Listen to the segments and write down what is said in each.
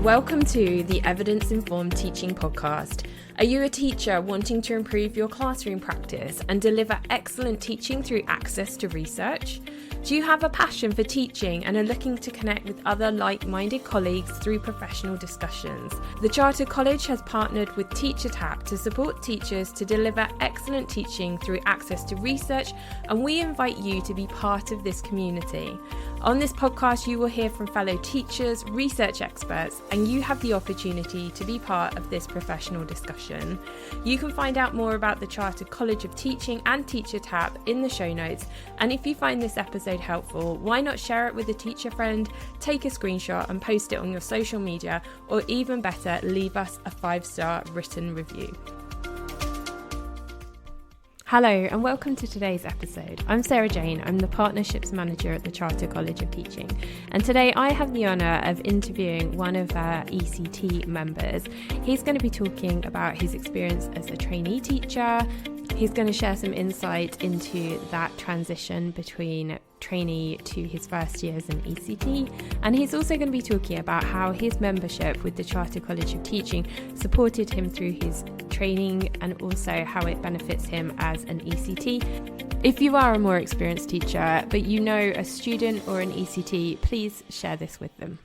Welcome to the Evidence Informed Teaching Podcast. Are you a teacher wanting to improve your classroom practice and deliver excellent teaching through access to research? Do you have a passion for teaching and are looking to connect with other like-minded colleagues through professional discussions? The Chartered College has partnered with TeacherTap to support teachers to deliver excellent teaching through access to research, and we invite you to be part of this community. On this podcast, you will hear from fellow teachers, research experts, and you have the opportunity to be part of this professional discussion. You can find out more about the Chartered College of Teaching and TeacherTap in the show notes. And if you find this episode helpful, why not share it with a teacher friend, take a screenshot and post it on your social media, or even better, leave us a 5-star written review. Hello and welcome to today's episode. I'm Sarah Jane, I'm the Partnerships Manager at the Chartered College of Teaching, and today I have the honour of interviewing one of our ECT members. He's going to be talking about his experience as a trainee teacher. He's going to share some insight into that transition between trainee to his first year as an ECT, and he's also going to be talking about how his membership with the Chartered College of Teaching supported him through his training and also how it benefits him as an ECT. If you are a more experienced teacher but you know a student or an ECT, please share this with them.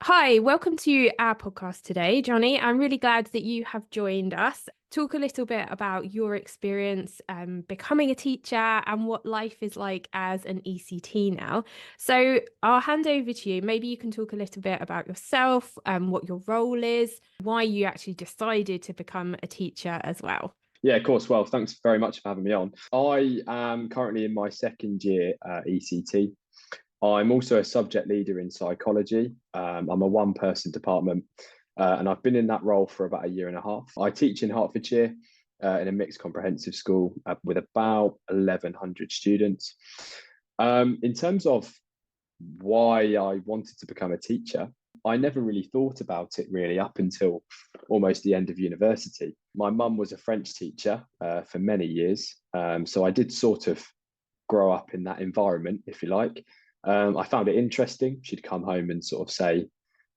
Hi, welcome to our podcast today, Jonny. I'm really glad that you have joined us. Talk a little bit about your experience becoming a teacher and what life is like as an ECT now. So I'll hand over to you. Maybe you can talk a little bit about yourself, what your role is, why you actually decided to become a teacher as well. Yeah, of course. Well, thanks very much for having me on. I am currently in my second year ECT. I'm also a subject leader in psychology. I'm a one-person department, and I've been in that role for about a year and a half. I teach in Hertfordshire in a mixed comprehensive school with about 1,100 students. In terms of why I wanted to become a teacher, I never really thought about it really up until almost the end of university. My mum was a French teacher for many years, so I did sort of grow up in that environment, if you like. I found it interesting. She'd come home and sort of say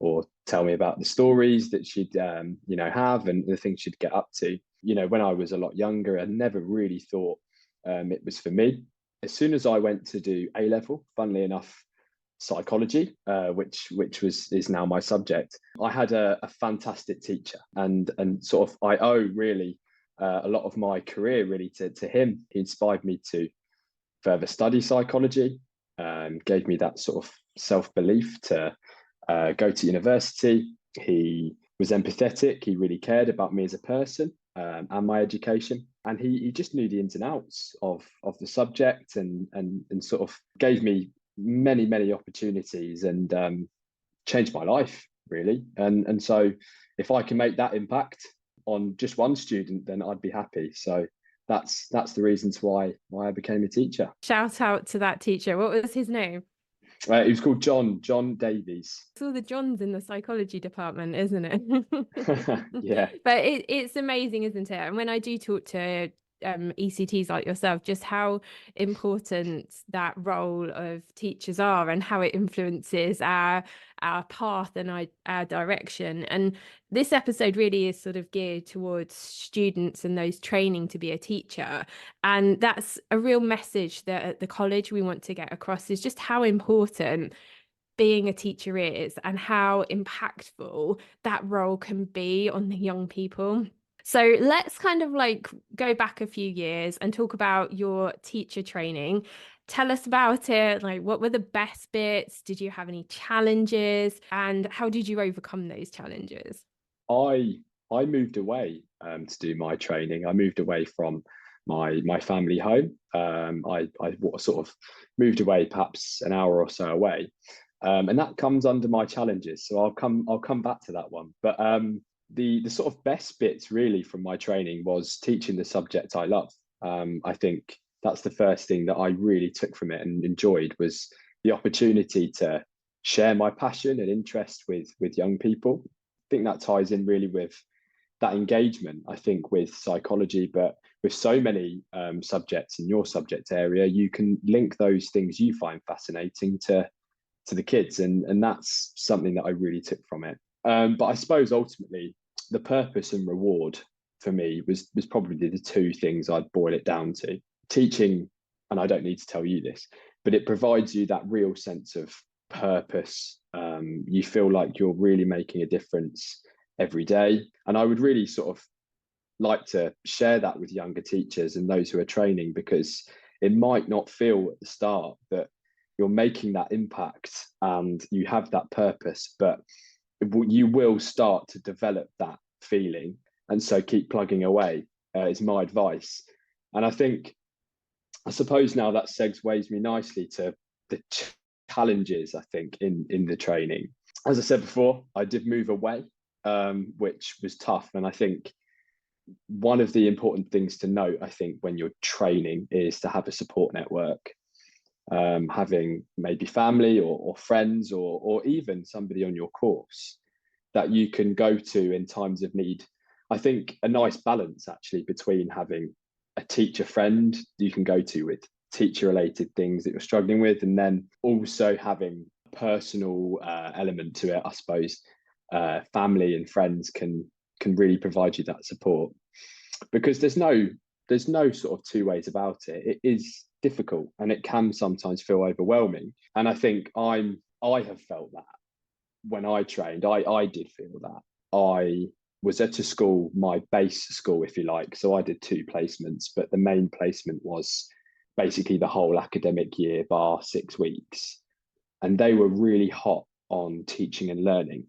or tell me about the stories that she'd have and the things she'd get up to. When I was a lot younger, I never really thought it was for me. As soon as I went to do A-level, funnily enough, psychology, which is now my subject, I had a fantastic teacher, and sort of I owe really a lot of my career really to him. He inspired me to further study psychology. Gave me that sort of self-belief to go to university. He was empathetic. He really cared about me as a person and my education. And he just knew the ins and outs of the subject and sort of gave me many opportunities and changed my life, really. And so if I can make that impact on just one student, then I'd be happy. So that's the reasons why I became a teacher. Shout out to that teacher. What was his name? He was called John Davies. It's all the Johns in the psychology department, isn't it? Yeah. But it's amazing, isn't it? And when I do talk to ECTs like yourself, just how important that role of teachers are and how it influences our path and our direction. And this episode really is sort of geared towards students and those training to be a teacher. And that's a real message that at the college we want to get across, is just how important being a teacher is and how impactful that role can be on the young people. So let's kind of like go back a few years and talk about your teacher training. Tell us about it. Like, what were the best bits? Did you have any challenges? And how did you overcome those challenges? I moved away to do my training. I moved away from my family home. I sort of moved away perhaps an hour or so away. And that comes under my challenges. So I'll come back to that one. But the sort of best bits really from my training was teaching the subject I love. I think that's the first thing that I really took from it and enjoyed, was the opportunity to share my passion and interest with young people. I think that ties in really with that engagement, I think, with psychology, but with so many subjects in your subject area, you can link those things you find fascinating to to the kids, and that's something that I really took from it. But I suppose ultimately the purpose and reward for me was probably the two things I'd boil it down to. Teaching, and I don't need to tell you this, but it provides you that real sense of purpose. You feel like you're really making a difference every day. And I would really sort of like to share that with younger teachers and those who are training, because it might not feel at the start that you're making that impact and you have that purpose, but you will start to develop that feeling. And so keep plugging away is my advice. And I suppose now that segues me nicely to the challenges, I think, in the training. As I said before, I did move away, which was tough. And I think one of the important things to note, I think, when you're training is to have a support network, having maybe family or friends or even somebody on your course that you can go to in times of need. I think a nice balance actually between having a teacher friend you can go to with teacher related things that you're struggling with, and then also having a personal element to it. I suppose family and friends can really provide you that support, because there's no sort of two ways about it. It is difficult and it can sometimes feel overwhelming. And I think I have felt that when I trained. I did feel that. I was at a school, my base school, if you like. So I did 2 placements, but the main placement was basically the whole academic year bar 6 weeks. And they were really hot on teaching and learning.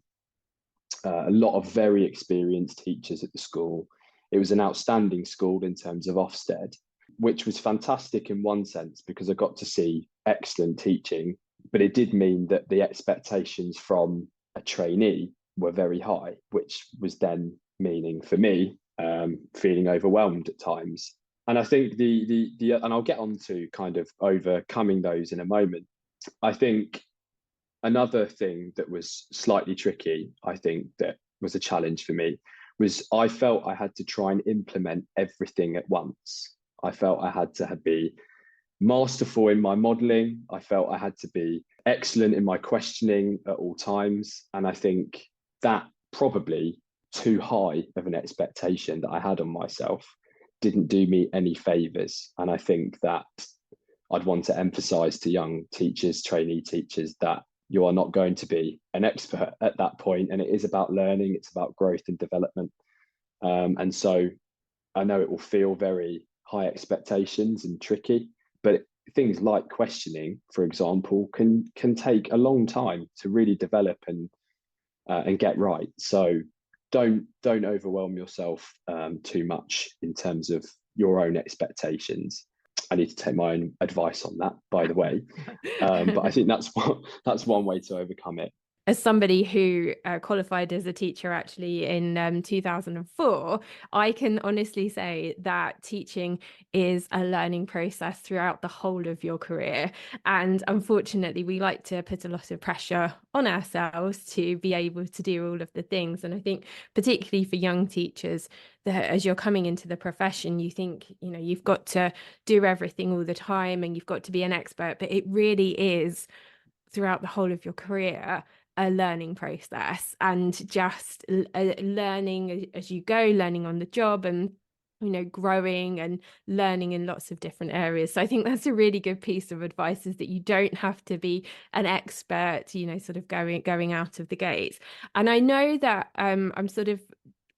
A lot of very experienced teachers at the school. It was an outstanding school in terms of Ofsted, which was fantastic in one sense because I got to see excellent teaching, but it did mean that the expectations from a trainee were very high, which was then meaning for me feeling overwhelmed at times. And I think the and I'll get on to kind of overcoming those in a moment. I think another thing that was slightly tricky, I think that was a challenge for me, was I felt I had to try and implement everything at once. I felt I had to be masterful in my modelling. I felt I had to be excellent in my questioning at all times. And I think that probably too high of an expectation that I had on myself didn't do me any favours. And I think that I'd want to emphasise to young teachers, trainee teachers, that you are not going to be an expert at that point. And it is about learning, it's about growth and development. And so I know it will feel very high expectations and tricky, but things like questioning, for example, can take a long time to really develop and get right. So don't overwhelm yourself too much in terms of your own expectations. I need to take my own advice on that, by the way. But I think that's one way to overcome it. As somebody who qualified as a teacher actually in 2004, I can honestly say that teaching is a learning process throughout the whole of your career. And unfortunately, we like to put a lot of pressure on ourselves to be able to do all of the things. And I think particularly for young teachers, that as you're coming into the profession, you think, you know, you've got to do everything all the time and you've got to be an expert, but it really is throughout the whole of your career a learning process, and just learning as you go, learning on the job, and you know, growing and learning in lots of different areas. So I think that's a really good piece of advice, is that you don't have to be an expert, you know, sort of going out of the gates. And I know that I'm sort of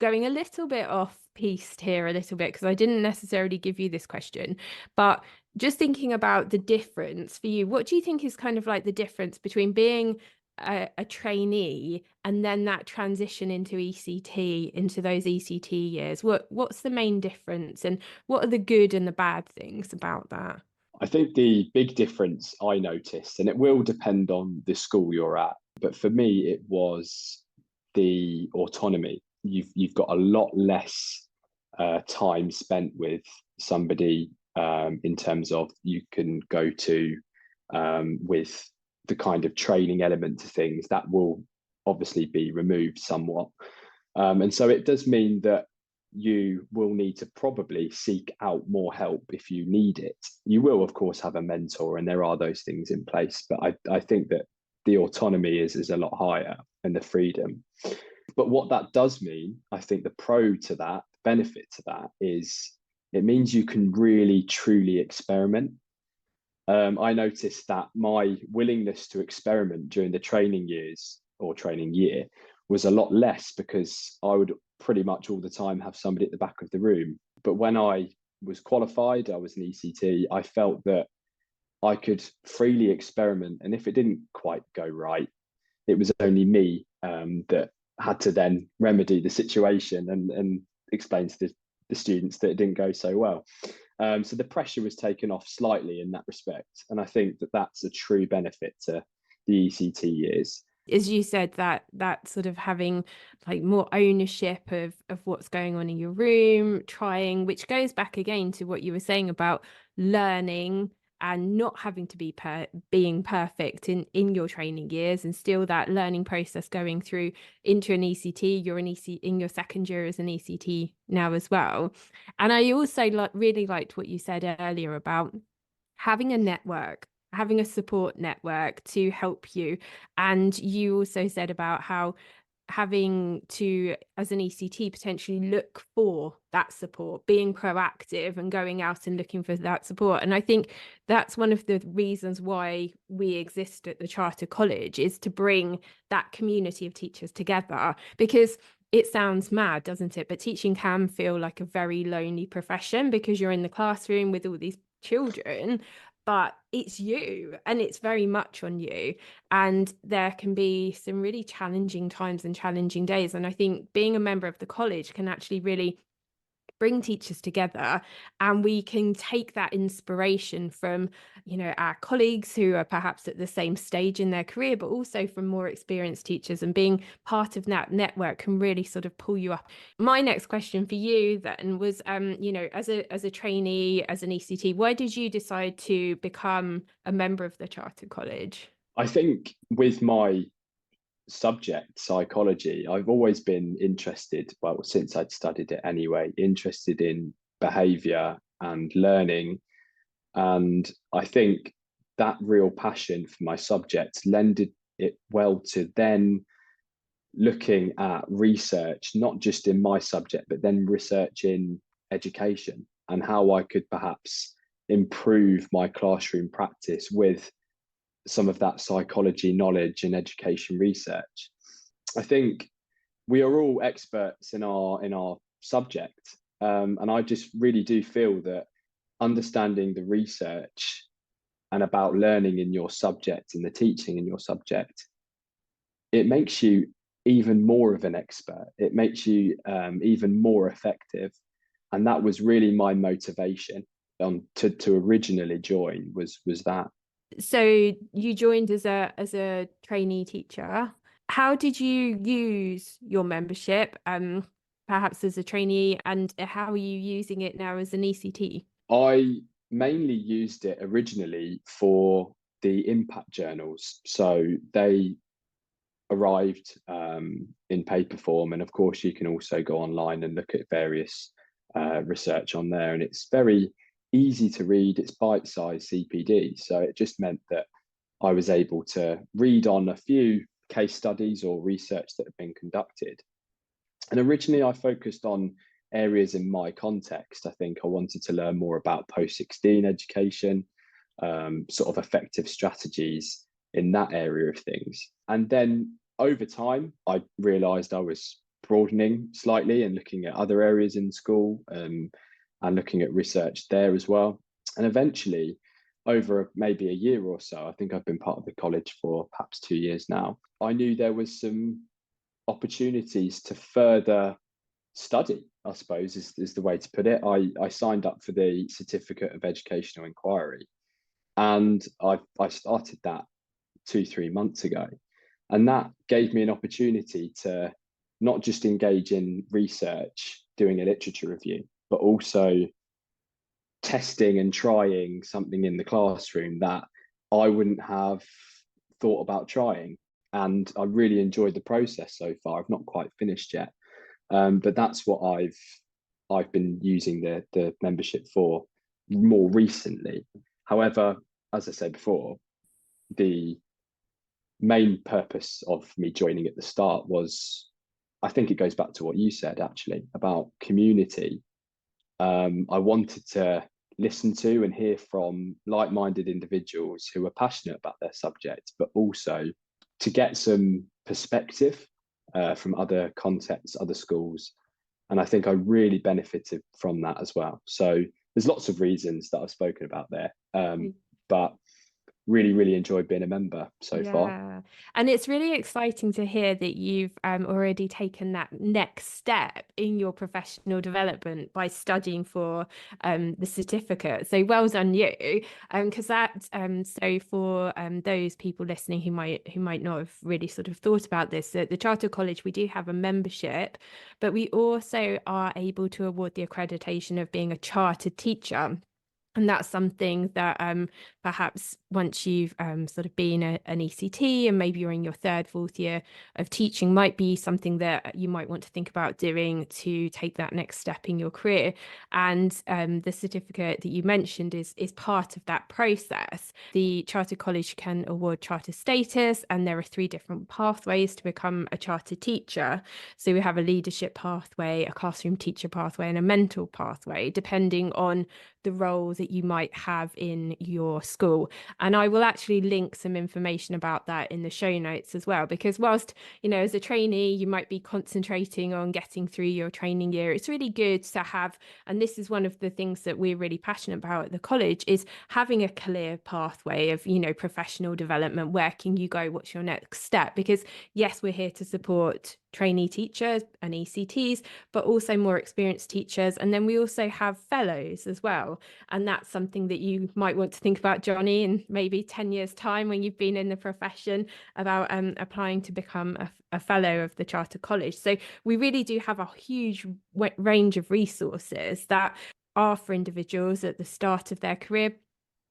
going a little bit off piste here a little bit because I didn't necessarily give you this question, but just thinking about the difference for you, what do you think is kind of like the difference between being a trainee and then that transition into ECT, into those ECT years? What's the main difference, and what are the good and the bad things about that? I think the big difference I noticed, and it will depend on the school you're at, but for me it was the autonomy. You've got a lot less time spent with somebody in terms of you can go to with the kind of training element to things that will obviously be removed somewhat. And so it does mean that you will need to probably seek out more help if you need it. You will, of course, have a mentor, and there are those things in place. But I think that the autonomy is a lot higher and the freedom. But what that does mean, I think the pro to that, benefit to that, is it means you can really truly experiment. I noticed that my willingness to experiment during the training years or training year was a lot less, because I would pretty much all the time have somebody at the back of the room. But when I was qualified, I was an ECT, I felt that I could freely experiment. And if it didn't quite go right, it was only me that had to then remedy the situation and explain to the students that it didn't go so well. So the pressure was taken off slightly in that respect. And I think that that's a true benefit to the ECT years. As you said, that sort of having like more ownership of what's going on in your room, trying, which goes back again to what you were saying about learning and not having to be being perfect in your training years, and still that learning process going through into an ECT. You're in your second year as an ECT now as well. And I also really liked what you said earlier about having a network, having a support network to help you. And you also said about how having to, as an ECT, potentially look for that support, being proactive and going out and looking for that support. And I think that's one of the reasons why we exist at the Charter College, is to bring that community of teachers together. Because it sounds mad, doesn't it? But teaching can feel like a very lonely profession, because you're in the classroom with all these children, but it's you, and it's very much on you. And there can be some really challenging times and challenging days. And I think being a member of the college can actually really bring teachers together, and we can take that inspiration from, our colleagues who are perhaps at the same stage in their career, but also from more experienced teachers, and being part of that network can really sort of pull you up. My next question for you then was, as a trainee, as an ECT, why did you decide to become a member of the Charter College? I think with my subject, psychology, I've always been interested, well, since I'd studied it anyway, interested in behaviour and learning. And I think that real passion for my subject lended it well to then looking at research, not just in my subject, but then research in education and how I could perhaps improve my classroom practice with some of that psychology knowledge and education research. I think we are all experts in our subject, and I just really do feel that understanding the research and about learning in your subject and the teaching in your subject, it makes you even more of an expert. It makes you even more effective, and that was really my motivation to originally join was that. So you joined as a trainee teacher. How did you use your membership, perhaps as a trainee, and how are you using it now as an ECT? I mainly used it originally for the impact journals. So they arrived in paper form, and of course you can also go online and look at various research on there, and it's very easy to read. It's bite-sized CPD, so it just meant that I was able to read on a few case studies or research that have been conducted. And originally I focused on areas in my context. I think I wanted to learn more about post-16 education, sort of effective strategies in that area of things. And then over time, I realised I was broadening slightly and looking at other areas in school, and looking at research there as well. And eventually, over maybe a year or so, I think I've been part of the college for perhaps 2 years now, I knew there was some opportunities to further study, I suppose is the way to put it. I signed up for the Certificate of Educational Inquiry, and I started that 2-3 months ago. And that gave me an opportunity to not just engage in research, doing a literature review, but also testing and trying something in the classroom that I wouldn't have thought about trying. And I really enjoyed the process so far. I've not quite finished yet, but that's what I've been using the membership for more recently. However, as I said before, the main purpose of me joining at the start was, I think it goes back to what you said actually about community. I wanted to listen to and hear from like-minded individuals who are passionate about their subject, but also to get some perspective from other contexts, other schools. And I think I really benefited from that as well. So there's lots of reasons that I've spoken about there, but really enjoyed being a member so far. Yeah. And it's really exciting to hear that you've already taken that next step in your professional development by studying for the certificate. So well done you. Because that so for those people listening who might not have really sort of thought about this, at the Charter College we do have a membership, but we also are able to award the accreditation of being a chartered teacher. And that's something that perhaps once you've sort of been an ECT and maybe you're in your third, fourth year of teaching might be something that you might want to think about doing to take that next step in your career. And the certificate that you mentioned is part of that process. The Charter College can award charter status, and there are 3 different pathways to become a charter teacher. So we have a leadership pathway, a classroom teacher pathway, and a mentor pathway, depending on the role that you might have in your school. And I will actually link some information about that in the show notes as well, because whilst, as a trainee, you might be concentrating on getting through your training year, it's really good to have, and this is one of the things that we're really passionate about at the college, is having a clear pathway of, professional development. Where can you go? What's your next step? Because yes, we're here to support trainee teachers and ECTs, but also more experienced teachers. And then we also have fellows as well. And that's something that you might want to think about, Jonny, in maybe 10 years' time when you've been in the profession, about applying to become a fellow of the Charter College. So we really do have a huge range of resources that are for individuals at the start of their career,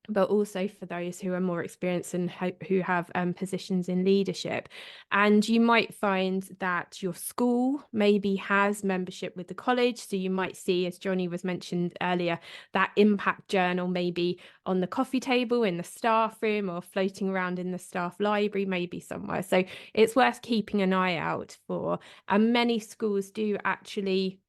but also for those who are more experienced and who have positions in leadership. And you might find that your school maybe has membership with the college. So you might see, as Jonny was mentioned earlier, that impact journal maybe on the coffee table in the staff room or floating around in the staff library, maybe somewhere. So it's worth keeping an eye out for. And many schools do actually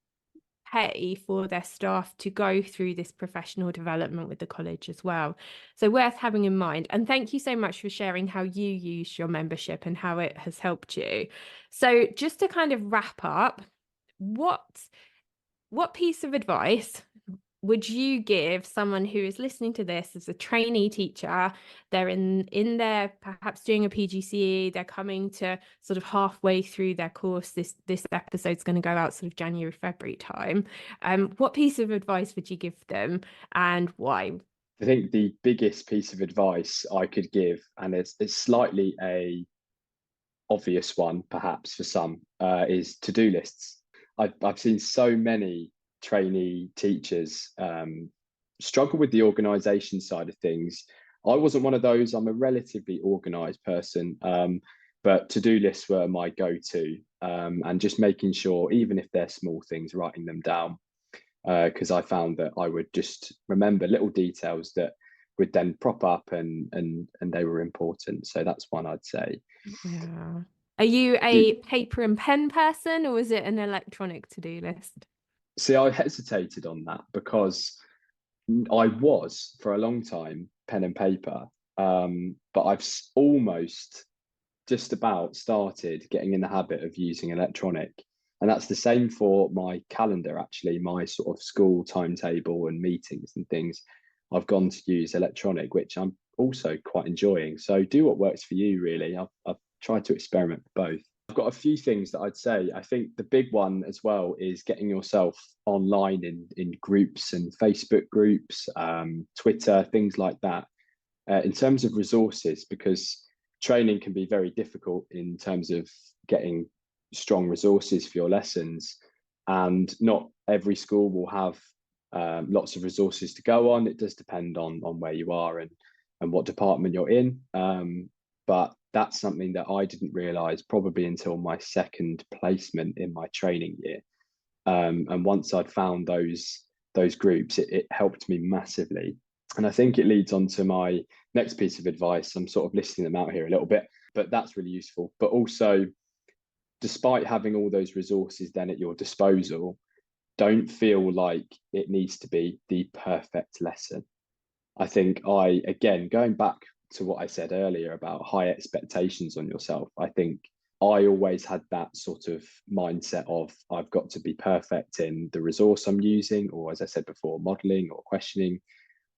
pay for their staff to go through this professional development with the college as well. So worth having in mind. And thank you so much for sharing how you use your membership and how it has helped you. So just to kind of wrap up, what piece of advice would you give someone who is listening to this as a trainee teacher? They're in their, perhaps doing a PGCE, they're coming to sort of halfway through their course. This episode's going to go out sort of January, February time. What piece of advice would you give them, and why? I think the biggest piece of advice I could give, and it's slightly a obvious one perhaps for some, is to-do lists. I've seen so many trainee teachers struggle with the organisation side of things. I wasn't one of those. I'm a relatively organised person, but to-do lists were my go-to, and just making sure, even if they're small things, writing them down, because I found that I would just remember little details that would then prop up, and they were important. So that's one I'd say. Yeah. Are you a paper and pen person, or is it an electronic to-do list? See, I hesitated on that because I was for a long time pen and paper, but I've almost just about started getting in the habit of using electronic. And that's the same for my calendar, actually, my sort of school timetable and meetings and things. I've gone to use electronic, which I'm also quite enjoying. So do what works for you, really. I've tried to experiment with both. I've got a few things that I'd say. I think the big one as well is getting yourself online in groups and Facebook groups, Twitter, things like that, in terms of resources, because training can be very difficult in terms of getting strong resources for your lessons. And not every school will have lots of resources to go on. It does depend on where you are and what department you're in. But that's something that I didn't realise probably until my second placement in my training year. And once I'd found those groups, it helped me massively. And I think it leads on to my next piece of advice. I'm sort of listing them out here a little bit. But that's really useful. But also, despite having all those resources then at your disposal, don't feel like it needs to be the perfect lesson. I think again, going back to what I said earlier about high expectations on yourself, I think I always had that sort of mindset of I've got to be perfect in the resource I'm using, or as I said before, modeling or questioning.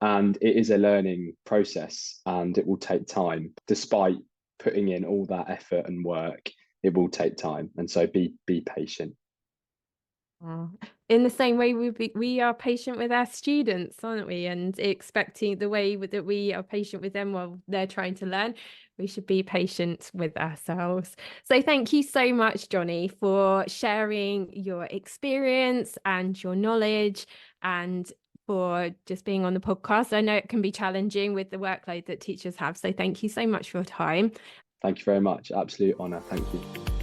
And it is a learning process and it will take time. Despite putting in all that effort and work, it will take time. And so be patient. In the same way, we are patient with our students, aren't we? And expecting the way that we are patient with them while they're trying to learn, we should be patient with ourselves. So thank you so much, Jonny, for sharing your experience and your knowledge, and for just being on the podcast. I know it can be challenging with the workload that teachers have. So thank you so much for your time. Thank you very much. Absolute honour. Thank you.